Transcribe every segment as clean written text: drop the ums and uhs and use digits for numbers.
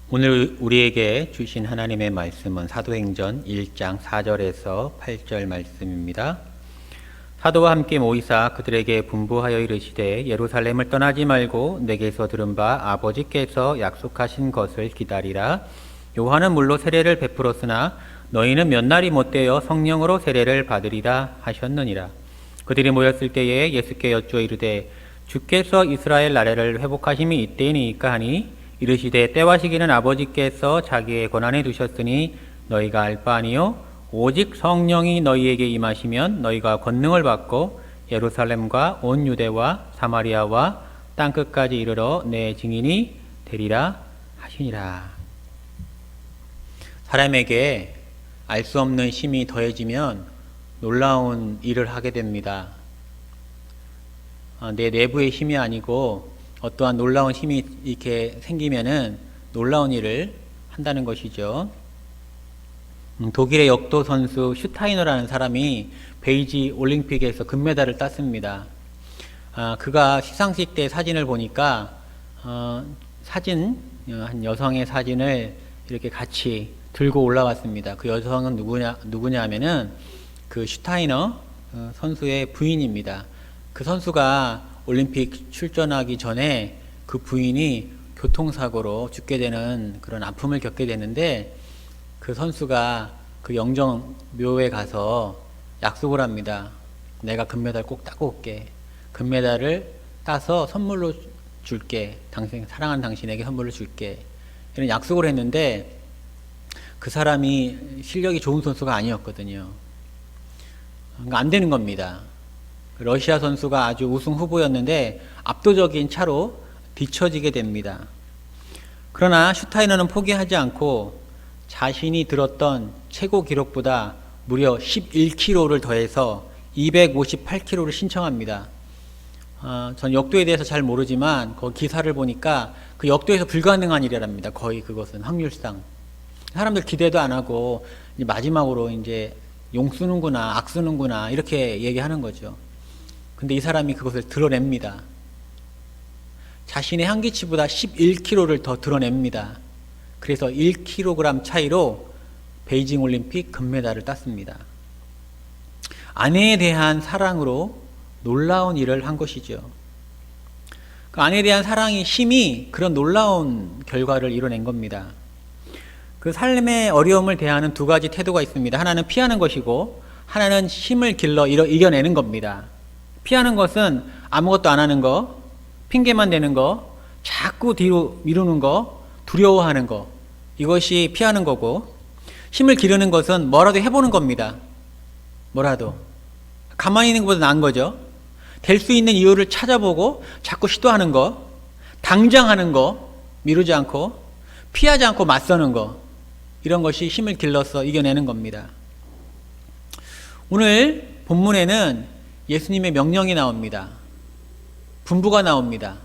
오늘 우리에게 주신 하나님의 말씀은 사도행전 1장 4절에서 8절 말씀입니다. 사도와 함께 모이사 그들에게 분부하여 이르시되 예루살렘을 떠나지 말고 내게서 들은 바 아버지께서 약속하신 것을 기다리라. 요한은 물로 세례를 베풀었으나 너희는 몇 날이 못되어 성령으로 세례를 받으리라 하셨느니라. 그들이 모였을 때에 예수께 여쭈어 이르되 주께서 이스라엘 나라를 회복하심이 이때이니까 하니 이르시되 때와 시기는 아버지께서 자기의 권한에 두셨으니 너희가 알 바 아니요 오직 성령이 너희에게 임하시면 너희가 권능을 받고 예루살렘과 온 유대와 사마리아와 땅끝까지 이르러 내 증인이 되리라 하시니라. 사람에게 알 수 없는 힘이 더해지면 놀라운 일을 하게 됩니다. 내 내부의 힘이 아니고 어떠한 놀라운 힘이 이렇게 생기면은 놀라운 일을 한다는 것이죠. 독일의 역도 선수 슈타이너라는 사람이 베이지 올림픽에서 금메달을 땄습니다. 그가 시상식 때 사진을 보니까 한 여성의 사진을 이렇게 같이 들고 올라왔습니다. 그 여성은 누구냐 하면은 그 슈타이너 선수의 부인입니다. 그 선수가 올림픽 출전하기 전에 그 부인이 교통사고로 죽게 되는 그런 아픔을 겪게 되는데 그 선수가 그 영정묘에 가서 약속을 합니다. 내가 금메달 꼭 따고 올게. 금메달을 따서 선물로 줄게. 사랑하는 당신에게 선물을 줄게. 이런 약속을 했는데 그 사람이 실력이 좋은 선수가 아니었거든요. 그러니까 안 되는 겁니다. 러시아 선수가 아주 우승 후보였는데 압도적인 차로 뒤처지게 됩니다. 그러나 슈타이너는 포기하지 않고 자신이 들었던 최고 기록보다 무려 11kg를 더해서 258kg를 신청합니다. 전 역도에 대해서 잘 모르지만 그 기사를 보니까 그 역도에서 불가능한 일이랍니다. 거의 그것은 확률상. 사람들 기대도 안 하고 이제 마지막으로 이제 용 쓰는구나, 악 쓰는구나 이렇게 얘기하는 거죠. 근데 이 사람이 그것을 드러냅니다. 자신의 한기치보다 11kg를 더 드러냅니다. 그래서 1kg 차이로 베이징 올림픽 금메달을 땄습니다. 아내에 대한 사랑으로 놀라운 일을 한 것이죠. 그 아내에 대한 힘이 그런 놀라운 결과를 이뤄낸 겁니다. 그 삶의 어려움을 대하는 두 가지 태도가 있습니다. 하나는 피하는 것이고 하나는 힘을 길러 이겨내는 겁니다. 피하는 것은 아무것도 안 하는 거, 핑계만 대는 거, 자꾸 뒤로 미루는 거, 두려워하는 거, 이것이 피하는 거고, 힘을 기르는 것은 뭐라도 해보는 겁니다. 뭐라도. 가만히 있는 것보다 나은 거죠. 될 수 있는 이유를 찾아보고 자꾸 시도하는 거, 당장 하는 거, 미루지 않고, 피하지 않고 맞서는 거, 이런 것이 힘을 길러서 이겨내는 겁니다. 오늘 본문에는 예수님의 명령이 나옵니다. 분부가 나옵니다.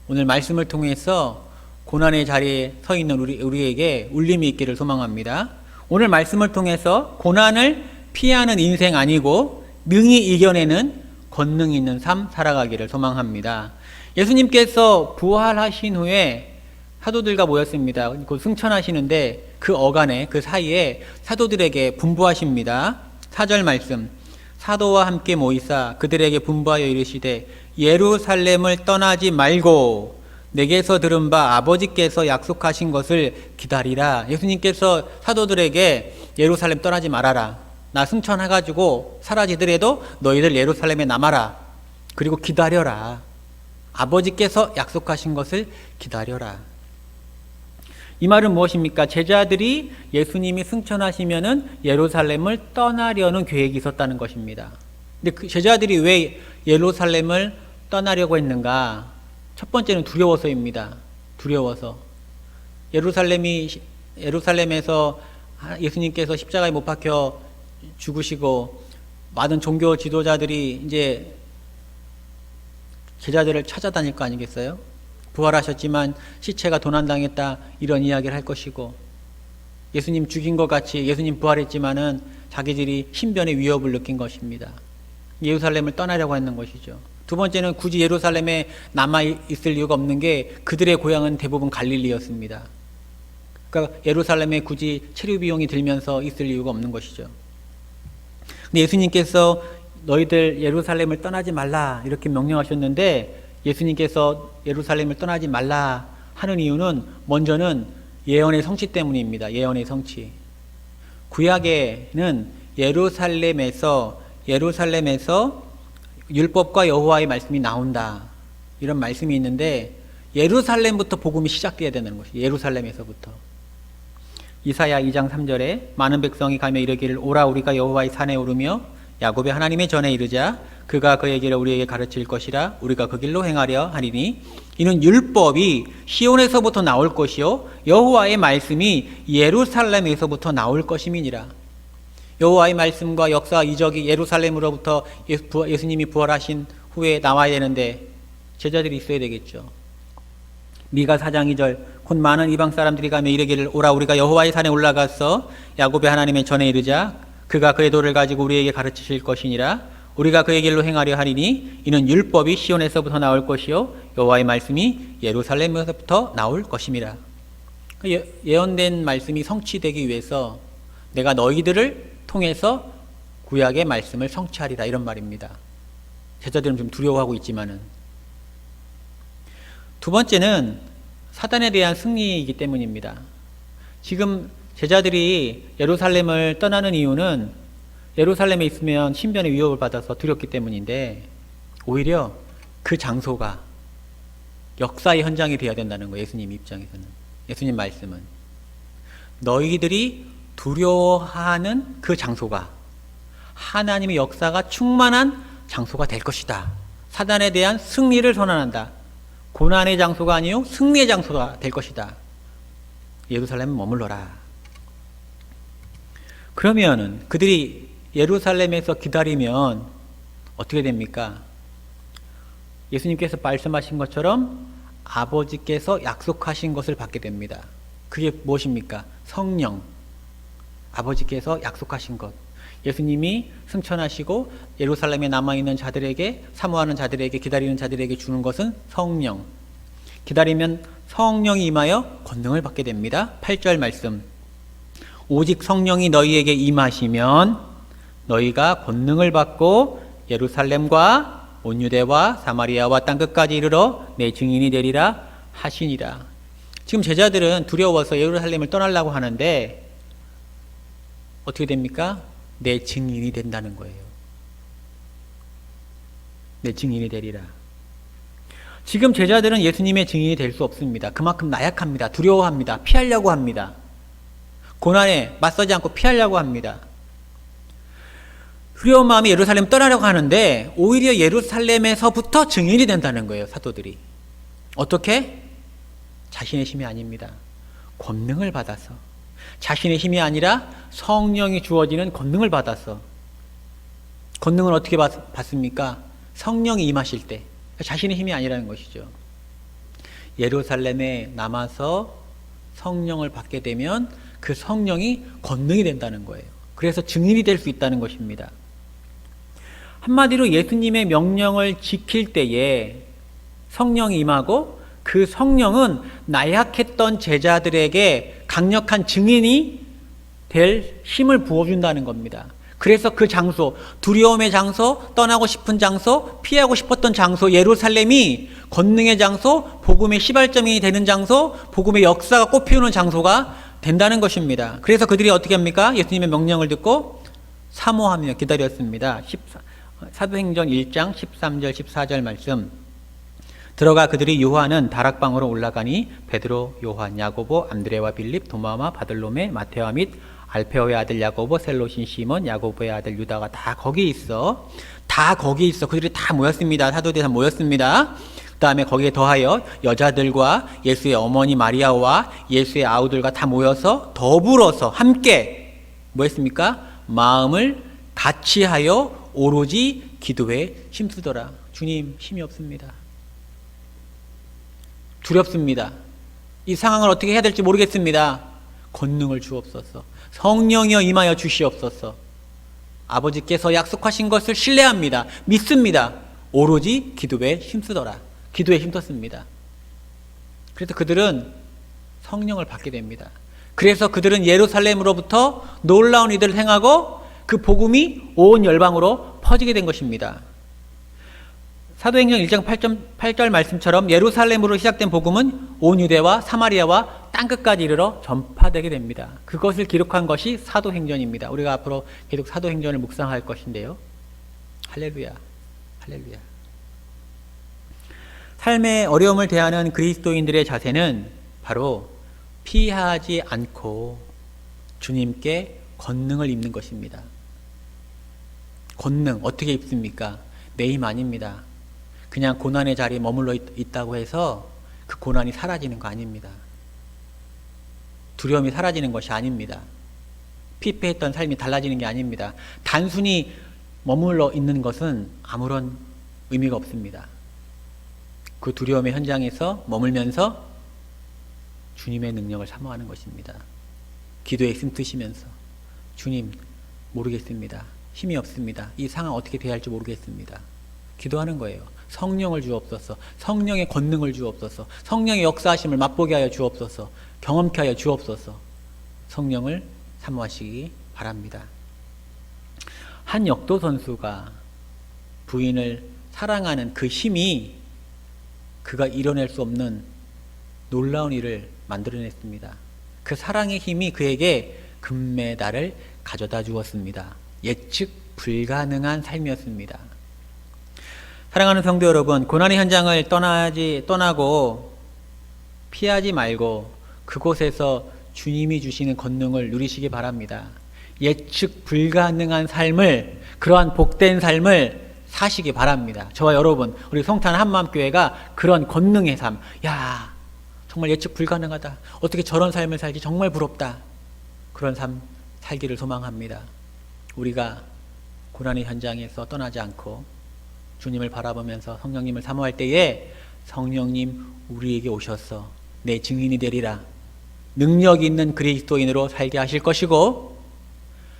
오늘 말씀을 통해서 고난의 자리에 서 있는 우리에게 울림이 있기를 소망합니다. 오늘 말씀을 통해서 고난을 피하는 인생 아니고 능히 이겨내는 권능 있는 삶 살아가기를 소망합니다. 예수님께서 부활하신 후에 사도들과 모였습니다. 곧 승천하시는데 그 어간에 그 사이에 사도들에게 분부하십니다. 4절 말씀. 사도와 함께 모이사 그들에게 분부하여 이르시되 예루살렘을 떠나지 말고 내게서 들은 바 아버지께서 약속하신 것을 기다리라. 예수님께서 사도들에게 예루살렘 떠나지 말아라. 나 승천해가지고 사라지더라도 너희들 예루살렘에 남아라. 그리고 기다려라. 아버지께서 약속하신 것을 기다려라. 이 말은 무엇입니까? 제자들이 예수님이 승천하시면은 예루살렘을 떠나려는 계획이 있었다는 것입니다. 근데 그 제자들이 왜 예루살렘을 떠나려고 했는가? 첫 번째는 두려워서입니다. 두려워서. 예루살렘에서 예수님께서 십자가에 못 박혀 죽으시고 많은 종교 지도자들이 이제 제자들을 찾아다닐 거 아니겠어요? 부활하셨지만 시체가 도난당했다 이런 이야기를 할 것이고 예수님 죽인 것 같이 예수님 부활했지만은 자기들이 신변의 위협을 느낀 것입니다. 예루살렘을 떠나려고 했는 것이죠. 두 번째는 굳이 예루살렘에 남아 있을 이유가 없는 게 그들의 고향은 대부분 갈릴리였습니다. 그러니까 예루살렘에 굳이 체류 비용이 들면서 있을 이유가 없는 것이죠. 근데 예수님께서 너희들 예루살렘을 떠나지 말라 이렇게 명령하셨는데, 예수님께서 예루살렘을 떠나지 말라 하는 이유는 먼저는 예언의 성취 때문입니다. 예언의 성취. 구약에는 예루살렘에서 율법과 여호와의 말씀이 나온다, 이런 말씀이 있는데, 예루살렘부터 복음이 시작돼야 되는 것이 예루살렘에서부터. 이사야 2장 3절에 많은 백성이 가며 이르기를 오라 우리가 여호와의 산에 오르며 야곱의 하나님의 전에 이르자 그가 그의 길을 우리에게 가르칠 것이라 우리가 그 길로 행하려 하리니 이는 율법이 시온에서부터 나올 것이요 여호와의 말씀이 예루살렘에서부터 나올 것임이니라. 여호와의 말씀과 역사 이적이 예루살렘으로부터 예수님이 부활하신 후에 나와야 되는데 제자들이 있어야 되겠죠. 미가 4장 2절 곧 많은 이방 사람들이 가며 이르기를 오라 우리가 여호와의 산에 올라가서 야곱의 하나님의 전에 이르자 그가 그의 도를 가지고 우리에게 가르치실 것이니라. 우리가 그의 길로 행하려 하리니 이는 율법이 시온에서부터 나올 것이요 여호와의 말씀이 예루살렘에서부터 나올 것임이라. 예언된 말씀이 성취되기 위해서 내가 너희들을 통해서 구약의 말씀을 성취하리라, 이런 말입니다. 제자들은 좀 두려워하고 있지만은. 두 번째는 사단에 대한 승리이기 때문입니다. 지금 제자들이 예루살렘을 떠나는 이유는 예루살렘에 있으면 신변의 위협을 받아서 두렵기 때문인데, 오히려 그 장소가 역사의 현장이 되어야 된다는 거예요. 예수님 입장에서는. 예수님 말씀은 너희들이 두려워하는 그 장소가 하나님의 역사가 충만한 장소가 될 것이다. 사단에 대한 승리를 선언한다. 고난의 장소가 아니요 승리의 장소가 될 것이다. 예루살렘에 머물러라. 그러면은 그들이 예루살렘에서 기다리면 어떻게 됩니까? 예수님께서 말씀하신 것처럼 아버지께서 약속하신 것을 받게 됩니다. 그게 무엇입니까? 성령. 아버지께서 약속하신 것. 예수님이 승천하시고 예루살렘에 남아있는 자들에게, 사모하는 자들에게, 기다리는 자들에게 주는 것은 성령. 기다리면 성령이 임하여 권능을 받게 됩니다. 8절 말씀. 오직 성령이 너희에게 임하시면 너희가 권능을 받고 예루살렘과 온 유대와 사마리아와 땅끝까지 이르러 내 증인이 되리라 하시니라. 지금 제자들은 두려워서 예루살렘을 떠나려고 하는데 어떻게 됩니까? 내 증인이 된다는 거예요. 내 증인이 되리라. 지금 제자들은 예수님의 증인이 될 수 없습니다. 그만큼 나약합니다. 두려워합니다. 피하려고 합니다. 고난에 맞서지 않고 피하려고 합니다. 두려운 마음이 예루살렘 떠나려고 하는데 오히려 예루살렘에서부터 증인이 된다는 거예요. 사도들이. 어떻게? 자신의 힘이 아닙니다. 권능을 받아서. 자신의 힘이 아니라 성령이 주어지는 권능을 받아서. 권능을 어떻게 받습니까? 성령이 임하실 때. 자신의 힘이 아니라는 것이죠. 예루살렘에 남아서 성령을 받게 되면 그 성령이 권능이 된다는 거예요. 그래서 증인이 될 수 있다는 것입니다. 한마디로 예수님의 명령을 지킬 때에 성령이 임하고 그 성령은 나약했던 제자들에게 강력한 증인이 될 힘을 부어준다는 겁니다. 그래서 그 장소, 두려움의 장소, 떠나고 싶은 장소, 피하고 싶었던 장소, 예루살렘이 권능의 장소, 복음의 시발점이 되는 장소, 복음의 역사가 꽃피우는 장소가 된다는 것입니다. 그래서 그들이 어떻게 합니까? 예수님의 명령을 듣고 사모하며 기다렸습니다. 사도행전 1장 13절 14절 말씀. 들어가 그들이 요한은 다락방으로 올라가니 베드로, 요한, 야고보, 안드레와 빌립, 도마와 바들로메, 마테와 및 알페오의 아들 야고보, 셀로신 시몬, 야고보의 아들 유다가 다 거기 있어. 그들이 다 모였습니다. 사도들이 다 모였습니다. 그 다음에 거기에 더하여 여자들과 예수의 어머니 마리아와 예수의 아우들과 다 모여서 더불어서 함께 뭐 했습니까? 마음을 같이 하여 오로지 기도에 힘쓰더라. 주님, 힘이 없습니다. 두렵습니다. 이 상황을 어떻게 해야 될지 모르겠습니다. 권능을 주옵소서. 성령이여 임하여 주시옵소서. 아버지께서 약속하신 것을 신뢰합니다. 믿습니다. 오로지 기도에 힘쓰더라. 기도에 힘썼습니다. 그래서 그들은 성령을 받게 됩니다. 그래서 그들은 예루살렘으로부터 놀라운 일들을 행하고 그 복음이 온 열방으로 퍼지게 된 것입니다. 사도행전 1장 8절 말씀처럼 예루살렘으로 시작된 복음은 온 유대와 사마리아와 땅끝까지 이르러 전파되게 됩니다. 그것을 기록한 것이 사도행전입니다. 우리가 앞으로 계속 사도행전을 묵상할 것인데요. 할렐루야, 할렐루야. 삶의 어려움을 대하는 그리스도인들의 자세는 바로 피하지 않고 주님께 권능을 입는 것입니다. 권능 어떻게 입습니까? 내 힘 아닙니다. 그냥 고난의 자리에 머물러 있다고 해서 그 고난이 사라지는 거 아닙니다. 두려움이 사라지는 것이 아닙니다. 피폐했던 삶이 달라지는 게 아닙니다. 단순히 머물러 있는 것은 아무런 의미가 없습니다. 그 두려움의 현장에서 머물면서 주님의 능력을 사모하는 것입니다. 기도에 숨뜨시면서 주님, 모르겠습니다. 힘이 없습니다. 이 상황 어떻게 대해야 할지 모르겠습니다. 기도하는 거예요. 성령을 주옵소서. 성령의 권능을 주옵소서. 성령의 역사하심을 맛보게 하여 주옵소서. 경험케 하여 주옵소서. 성령을 사모하시기 바랍니다. 한 역도 선수가 부인을 사랑하는 그 힘이 그가 이뤄낼 수 없는 놀라운 일을 만들어냈습니다. 그 사랑의 힘이 그에게 금메달을 가져다 주었습니다. 예측 불가능한 삶이었습니다. 사랑하는 성도 여러분, 고난의 현장을 떠나고 피하지 말고 그곳에서 주님이 주시는 권능을 누리시기 바랍니다. 예측 불가능한 삶을, 그러한 복된 삶을 사시기 바랍니다. 저와 여러분, 우리 송탄 한마음교회가 그런 권능의 삶, 야, 정말 예측 불가능하다. 어떻게 저런 삶을 살지? 정말 부럽다. 그런 삶 살기를 소망합니다. 우리가 고난의 현장에서 떠나지 않고 주님을 바라보면서 성령님을 사모할 때에 성령님 우리에게 오셔서 내 증인이 되리라. 능력 있는 그리스도인으로 살게 하실 것이고,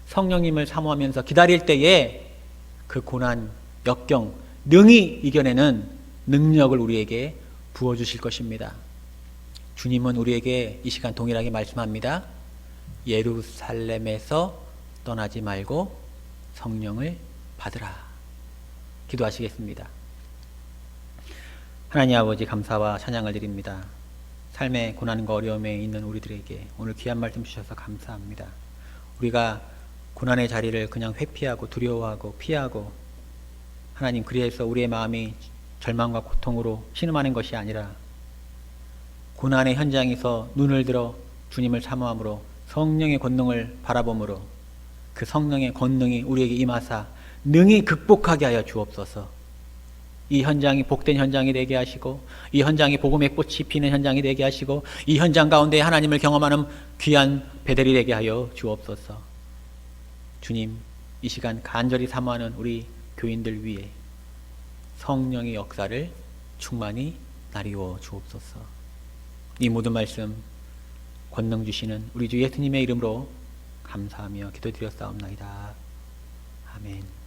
성령님을 사모하면서 기다릴 때에 그 고난, 역경 능히 이겨내는 능력을 우리에게 부어주실 것입니다. 주님은 우리에게 이 시간 동일하게 말씀합니다. 예루살렘에서 떠나지 말고 성령을 받으라. 기도하시겠습니다. 하나님 아버지, 감사와 찬양을 드립니다. 삶의 고난과 어려움에 있는 우리들에게 오늘 귀한 말씀 주셔서 감사합니다. 우리가 고난의 자리를 그냥 회피하고 두려워하고 피하고, 하나님, 그래서 우리의 마음이 절망과 고통으로 신음하는 것이 아니라 고난의 현장에서 눈을 들어 주님을 사모함으로 성령의 권능을 바라봄으로 그 성령의 권능이 우리에게 임하사 능히 극복하게 하여 주옵소서. 이 현장이 복된 현장이 되게 하시고, 이 현장이 복음의 꽃이 피는 현장이 되게 하시고, 이 현장 가운데 하나님을 경험하는 귀한 배들이 되게 하여 주옵소서. 주님, 이 시간 간절히 사모하는 우리 교인들 위해 성령의 역사를 충만히 나리워 주옵소서. 이 모든 말씀 권능 주시는 우리 주 예수님의 이름으로 감사하며 기도드렸사옵나이다. 아멘.